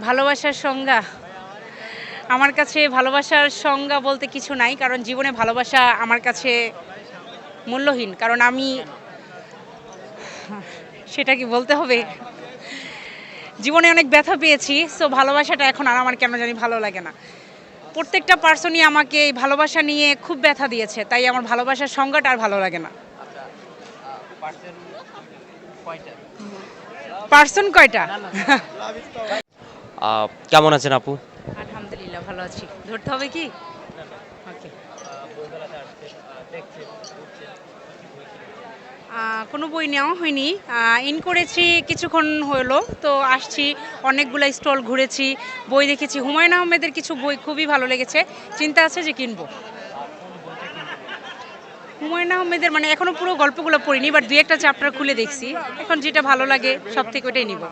ভালোবাসার সংজ্ঞা আমার কাছে ভালোবাসার সংজ্ঞা বলতে কিছু নাই, কারণ জীবনে ভালোবাসা আমার কাছে মূল্যহীন। কারণ আমি সেটা কি বলতে হবে, জীবনে অনেক ব্যথা পেয়েছি, সো ভালোবাসাটা এখন আর আমার কেন জানি ভালো লাগে না। প্রত্যেকটা পার্সনই আমাকে এই ভালোবাসা নিয়ে খুব ব্যথা দিয়েছে, তাই আমার ভালোবাসার সংজ্ঞাটা আর ভালো লাগে না। পার্সন কয়টা? কেমন আছেন আপু? আলহামদুলিল্লাহ ভালো আছি। ধরতে হবে কি? ওকে। কোনো বই নেওয়া হয়নি। ইন করেছি কিছুক্ষণ হলো, তো আসছি, অনেকগুলা স্টল ঘুরেছি, বই দেখেছি। হুমায়ূন আহমেদের কিছু বই খুবই ভালো লেগেছে, চিন্তা আছে যে কিনবো। হুমায়ূন আহমেদের মানে এখনো পুরো গল্পগুলো পড়িনি, বাট দুই একটা চ্যাপ্টার খুলে দেখছি। এখন যেটা ভালো লাগে সব থেকে ওটাই নিব।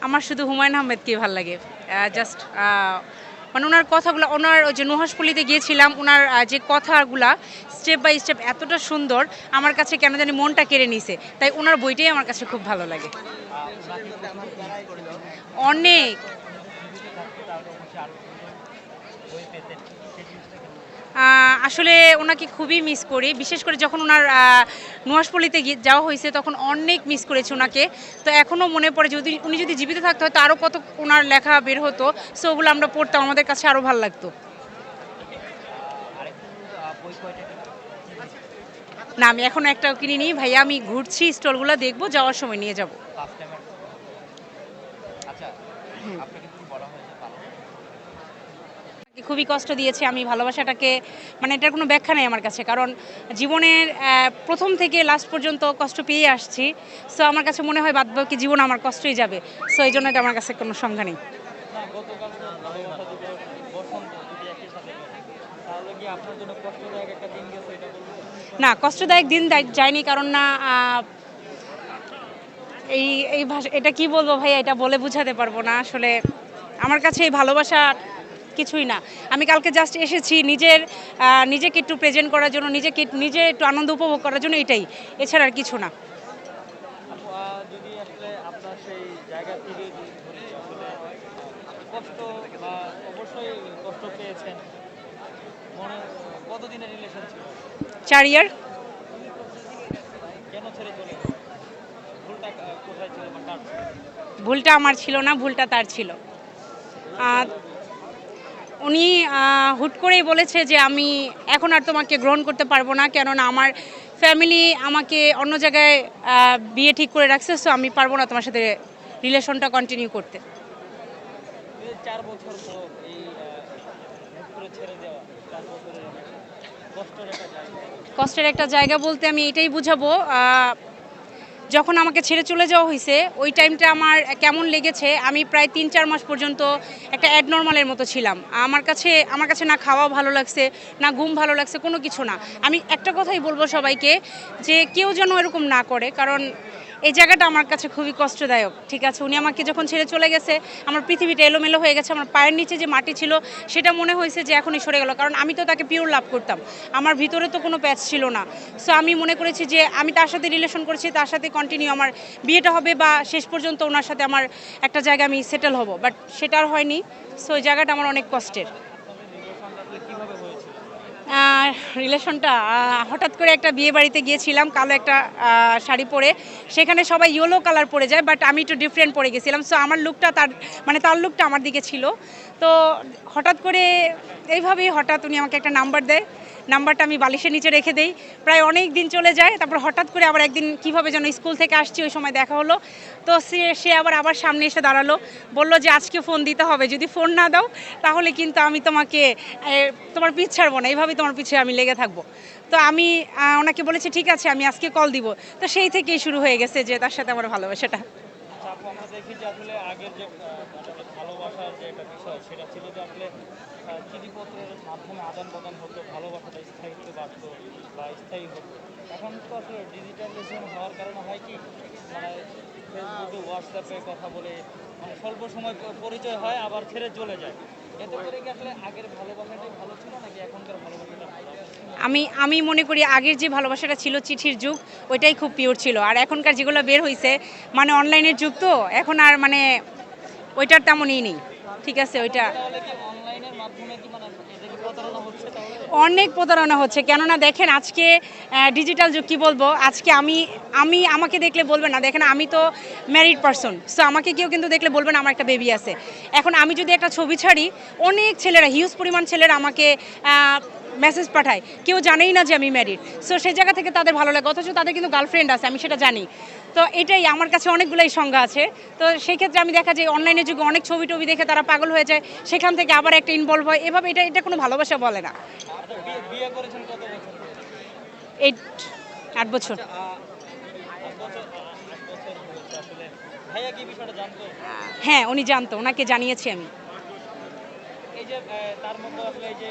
আমার শুধু হুমায়ূন আহমেদকেই ভালো লাগে। জাস্ট মানে ওনার কথাগুলো, ওনার ওই যে নুহাসপল্লিতে গিয়েছিলাম, ওনার যে কথাগুলা স্টেপ বাই স্টেপ এতটা সুন্দর, আমার কাছে কেন জানি মনটা কেড়ে নিছে। তাই ওনার বইটাই আমার কাছে খুব ভালো লাগে। অনেক। আসলে ওনাকে খুবই মিস করি, বিশেষ করে যখন ওনার নুহাসপল্লিতে যাওয়া হয়েছে তখন অনেক মিস করেছি ওনাকে। তো এখনও মনে পড়ে যদি উনি যদি জীবিত থাকতে হয়তো আরও কত ওনার লেখা বের হতো, সো ওগুলো আমরা পড়তাম, আমাদের কাছে আরও ভালো লাগতো। না, আমি এখনো একটাও কিনিনি ভাইয়া, আমি ঘুরছি, স্টলগুলো দেখবো, যাওয়ার সময় নিয়ে যাব। খুবই কষ্ট দিয়েছে, আমি ভালোবাসাটাকে মানে এটার কোনো ব্যাখ্যা নেই আমার কাছে, কারণ জীবনের প্রথম থেকে লাস্ট পর্যন্ত কষ্ট পেয়ে আসছি। সো আমার কাছে মনে হয় বাদবাকি জীবন আমার কষ্টই যাবে। সো এই জন্য এটা আমার কাছে কোনো সংজ্ঞা নেই। না, কষ্টদায়ক দিন যায়নি, কারণ না এই এই ভাষা এটা কি বলবো ভাইয়া, এটা বলে বুঝাতে পারবো না আসলে। আমার কাছে এই ভালোবাসা কিছুই না। আমি কালকে জাস্ট এসেছি নিজেকে একটু প্রেজেন্ট করার জন্য, নিজে একটু আনন্দ উপভোগ করার জন্য, এটাই, এছাড়া আর কিছু না। যদি আসলে আপনার সেই জায়গা থেকে যদি ধরি আসলে কষ্ট বা অবশ্যই কষ্ট পেয়েছেন মনে, কতদিনের রিলেশন ছিল? 4 ইয়ার। কেন ছেড়ে চলে গেলেন? ভুলটা কোথায় ছিল বা কার ছিল? ভুলটা আমার ছিল না, ভুলটা তার ছিল। আহ, উনি হুট করেই বলেছে যে আমি এখন আর তোমাকে গ্রহণ করতে পারবো না, কেননা আমার ফ্যামিলি আমাকে অন্য জায়গায় বিয়ে ঠিক করে রাখছে, সো আমি পারবো না তোমার সাথে রিলেশনটা কন্টিনিউ করতে। এই 4 বছর পর এই হুট করে ছেড়ে দেওয়া 4 বছরের রিলেশন কষ্টের একটা জায়গা। কষ্টের একটা জায়গা বলতে আমি এটাই বুঝাবো, যখন আমাকে ছেড়ে চলে যাওয়া হয়েছে ওই টাইমটা আমার কেমন লেগেছে, আমি প্রায় 3-4 মাস পর্যন্ত একটা অ্যাডনর্মালের মতো ছিলাম। আমার কাছে না খাওয়া ভালো লাগছে, না ঘুম ভালো লাগছে, কোনো কিছু না। আমি একটা কথাই বলবো সবাইকে, যে কেউ যেন এরকম না করে, কারণ এই জায়গাটা আমার কাছে খুবই কষ্টদায়ক। ঠিক আছে, উনি আমাকে যখন ছেড়ে চলে গেছে আমার পৃথিবীটা এলোমেলো হয়ে গেছে, আমার পায়ের নিচে যে মাটি ছিল সেটা মনে হয়েছে যে এখনই সরে গেল, কারণ আমি তো তাকে পিওর লাভ করতাম, আমার ভিতরে তো কোনো প্যাচ ছিল না। সো আমি মনে করেছি যে আমি তার সাথে রিলেশন করেছি, তার সাথে কন্টিনিউ আমার বিয়েটা হবে, বা শেষ পর্যন্ত ওনার সাথে আমার একটা জায়গা আমি সেটেল হব, বাট সেটা আর হয়নি। সো ওই জায়গাটা আমার অনেক কষ্টের। আপনাদের রিলেশনটা আসলে কিভাবে হয়েছিল? রিলেশনটা হঠাৎ করে একটা বিয়ে বাড়িতে গিয়েছিলাম, কালো একটা শাড়ি পরে, সেখানে সবাই ইয়েলো কালার পরে যায়, বাট আমি একটু ডিফারেন্ট পরে গেছিলাম, সো আমার লুকটা তার লুকটা আমার দিকে ছিল। তো হঠাৎ করে এইভাবেই হঠাৎ উনি আমাকে একটা নাম্বার দেয়, নাম্বারটা আমি বালিশের নিচে রেখে দেই, প্রায় অনেক দিন চলে যায়, তারপর হঠাৎ করে আবার একদিন কীভাবে যেন স্কুল থেকে আসছি ওই সময় দেখা হলো। তো সে আবার সামনে এসে দাঁড়ালো, বলল যে আজকে ফোন দিতে হবে, যদি ফোন না দাও তাহলে কিন্তু আমি তোমাকে তোমার পিছ ছাড়বো না, এইভাবেই তোমার পিছে আমি লেগে থাকবো। তো আমি ওনাকে বলেছি ঠিক আছে আমি আজকে কল দিব। তো সেই থেকেই শুরু হয়ে গেছে যে তার সাথে আমার ভালোবাসাটা। আচ্ছা আপু, আমরা দেখি যে আসলে আগের যে মানে ভালোবাসার যে একটা বিষয় সেটা ছিল যে আসলে চিঠিপত্রের মাধ্যমে আদান প্রদান হতো, ভালোবাসাটা স্থায়িত্ব বাড়ত বা স্থায়ী হতো। এখন তো আসলে ডিজিটালাইজেশন হওয়ার কারণে হয় কি, মানে ফেসবুকে হোয়াটসঅ্যাপে কথা বলে মানে স্বল্প সময় পরিচয় হয় আবার ছেড়ে চলে যায়। এতে করে কি আসলে আগের ভালোবাসাটাই ভালো ছিল নাকি এখনকার ভালোবাসাটা ভালো? আমি আমি মনে করি আগের যে ভালোবাসাটা ছিল চিঠির যুগ ওইটাই খুব পিওর ছিল, আর এখনকার যেগুলো বের হয়েছে মানে অনলাইনের যুগ, তো এখন আর মানে ওইটার তেমনই নেই। ঠিক আছে, ওইটা তাহলে কি অনলাইনের মাধ্যমে কি মানে এটা কি প্রতারণা হচ্ছে তাহলে? অনেক প্রতারণা হচ্ছে। কেননা দেখেন আজকে ডিজিটাল যুগ, কি বলবো, আজকে আমি আমি আমাকে দেখলে বলবে না, দেখেন আমি তো ম্যারিড পারসন, সো আমাকে কেউ কিন্তু দেখলে বলবে না আমার একটা বেবি আছে। এখন আমি যদি একটা ছবি ছাড়ি, অনেক ছেলেরা, হিউজ পরিমাণ ছেলেরা আমাকে মেসেজ পাঠায়, কেউ জানেই না যে আমি ম্যারিড। সো সেই জায়গা থেকে তাদের ভালো লাগে, অথচ তাদের কিন্তু গার্লফ্রেন্ড আছে, আমি সেটা জানি। তো এটাই আমার কাছে অনেকগুলাই সংজ্ঞা আছে। তো সেই ক্ষেত্রে আমি দেখা যায় অনলাইনের যুগে অনেক ছবি টবি দেখে তারা পাগল হয়ে যায়, সেখান থেকে আবার একটা ইনভলভ হয়, এভাবে এটা এটা কোনো ভালোবাসা বলে না। আচ্ছা, বিয়ে করেছেন কত বছর ধরে? 8 বছর। 8 বছর, 8 বছর হয়েছে আসলে। ভাইয়া কি বিষয়টা জানতো? হ্যাঁ, উনি জানতো, ওনাকে জানিয়েছি আমি। এই যে তার মধ্যে আসলে এই যে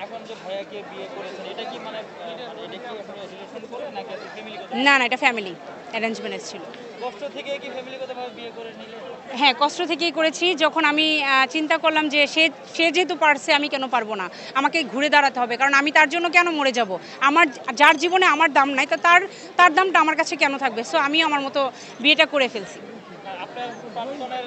এখন যে ভাইয়াকে বিয়ে করেছেন এটা কি মানে মানে এটা কি আসলে রিলেশন করে নাকি আসলে ফ্যামিলিগত? না না, এটা ফ্যামিলি অ্যারেঞ্জমেন্ট ছিল। কষ্ট থেকে কি ফ্যামিলিগতভাবে বিয়ে করে নিলে? হ্যাঁ, কষ্ট থেকেই করেছি। যখন আমি চিন্তা করলাম যে সে সে যেহেতু পারছে, আমি কেন পারবো না, আমাকে ঘুরে দাঁড়াতে হবে, কারণ আমি তার জন্য কেন মরে যাব। আমার যার জীবনে আমার দাম নাই, তো তার তার দামটা আমার কাছে কেন থাকবে। সো আমি আমার মতো বিয়েটা করে ফেলছি। আপনার প্রাক্তনের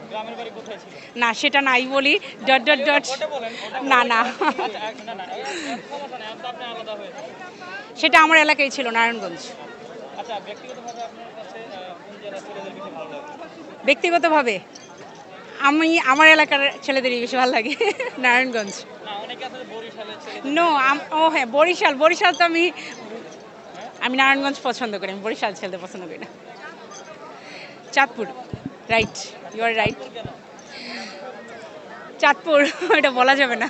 গ্রামের বাড়ি কোথায় ছিল? না, সেটা নাই বলি, ডট ডট ডট। ওটা বলেন, ওটা না বলেন। না, আচ্ছা, না না সমস্যা নেই, আপনি আলাদা হয়েছে। সেটা আমার এলাকায় ছিল, নারায়ণগঞ্জ। আচ্ছা, ব্যক্তিগতভাবে আপনার কাছে কোন জেলার ছেলেদের বেশি ভালো লাগে? ব্যক্তিগতভাবে আমি আমার এলাকার ছেলেদেরই বেশি ভালো লাগে, নারায়ণগঞ্জ। না, অনেকে আছে বরিশালের ছেলেদের। নো, ও হ্যাঁ, বরিশাল, বরিশাল তো আমি আমি নারায়ণগঞ্জ পছন্দ করি, আমি বরিশাল ছেলেদের পছন্দ করি না। Chandpur, right, you are right. Chandpur কেন? চাঁদপুর এটা বলা যাবে না।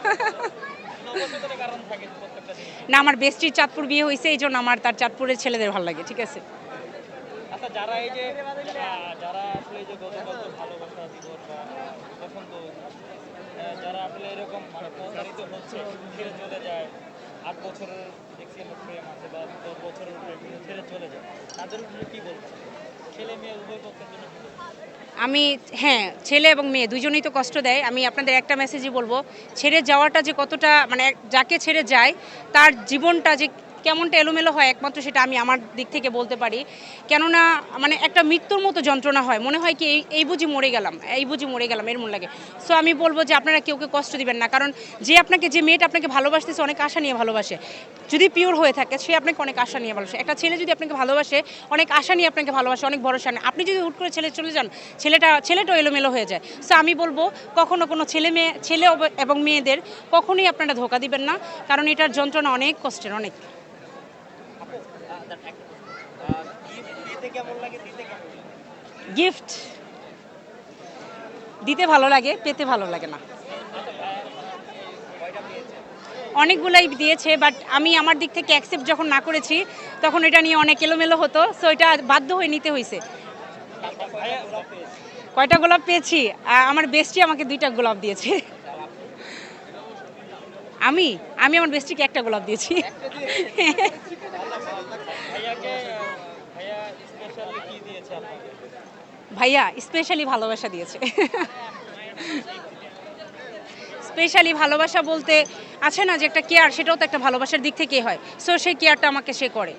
অবশ্যই তো কারণ থাকে প্রত্যেকটা জিনিস। না, আমার বেস্টির চাঁদপুর বিয়ে হয়েছে, এই জন্য আমার তার চাঁদপুরের ছেলেদের ভালো লাগে। ঠিক আছে। আচ্ছা, যারা এই যে যারা আসলে এই যে গতকাল যে ভালোবাসা দিবস বা বসন্ত যারা আসলে এরকম মানে প্রতারিত হচ্ছে, ছেড়ে চলে যায়, 8 বছরের দেখছি আমার প্রেম আছে বা 10 বছরের প্রেম ছেড়ে চলে যায়, তাদের উপরে কি বলবেন? ছেলে মেয়ে উভয় পক্ষের জন্য কি বলবেন? আমি, হ্যাঁ, ছেলে এবং মেয়ে দুজনেই তো কষ্ট দেয়। আমি আপনাদের একটা মেসেজই বলবো, ছেড়ে যাওয়াটা যে কতটা, মানে যাকে ছেড়ে যায় তার জীবনটা যে কেমনটা এলোমেলো হয়, একমাত্র সেটা আমি আমার দিক থেকে বলতে পারি। কেননা মানে একটা মৃত্যুর মতো যন্ত্রণা হয়, মনে হয় কি এই বুঝি মরে গেলাম, এই বুঝি মরে গেলাম, এর মন লাগে। সো আমি বলবো যে আপনারা কেউ কষ্ট দিবেন না, কারণ যে মেয়েটা আপনাকে ভালোবাসতেছে অনেক আশা নিয়ে ভালোবাসে, যদি পিওর হয়ে থাকে সে আপনাকে অনেক আশা নিয়ে ভালোবাসে। একটা ছেলে যদি আপনাকে ভালোবাসে, অনেক আশা নিয়ে আপনাকে ভালোবাসে, অনেক ভরসা নেই, আপনি যদি হুট করে চলে যান, ছেলেটাও এলোমেলো হয়ে যায়। সো আমি বলবো কখনো কোনো ছেলে এবং মেয়েদের কখনোই আপনারা ধোকা দিবেন না, কারণ এটার যন্ত্রণা অনেক কষ্টের, অনেক। দিতে কেমন লাগে, দিতে কেমন লাগে? গিফট দিতে ভালো লাগে, পেতে ভালো লাগে না। কয়টা পেয়েছে? অনেকগুলাই দিয়েছে, বাট আমি আমার দিক থেকে অ্যাকসেপ্ট যখন না করেছি, তখন এটা নিয়ে অনেক এলোমেলো হতো, সো এটা বাধ্য হয়ে নিতে হয়েছে। ভাইয়া পেয়েছে। কয়টা গোলাপ পেয়েছি? আমার বেস্টি আমাকে 2টা গোলাপ দিয়েছে। আমি আমি আমার বেস্টিকে একটা গোলাপ দিয়েছি। ভাইয়াকে ভাইয়া স্পেশালি কি দিয়েছে আপনাকে? ভাইয়া স্পেশালি ভালোবাসা দিয়েছে। স্পেশালি ভালোবাসা বলতে আছে না যে একটা কেয়ার, সেটাও তো একটা ভালোবাসার দিক থেকেই হয়। সো সেই কেয়ারটা আমাকে সে করে।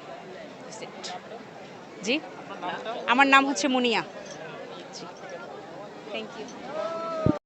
জি, আমার নাম হচ্ছে মুনিয়া। জি, থ্যাংক ইউ।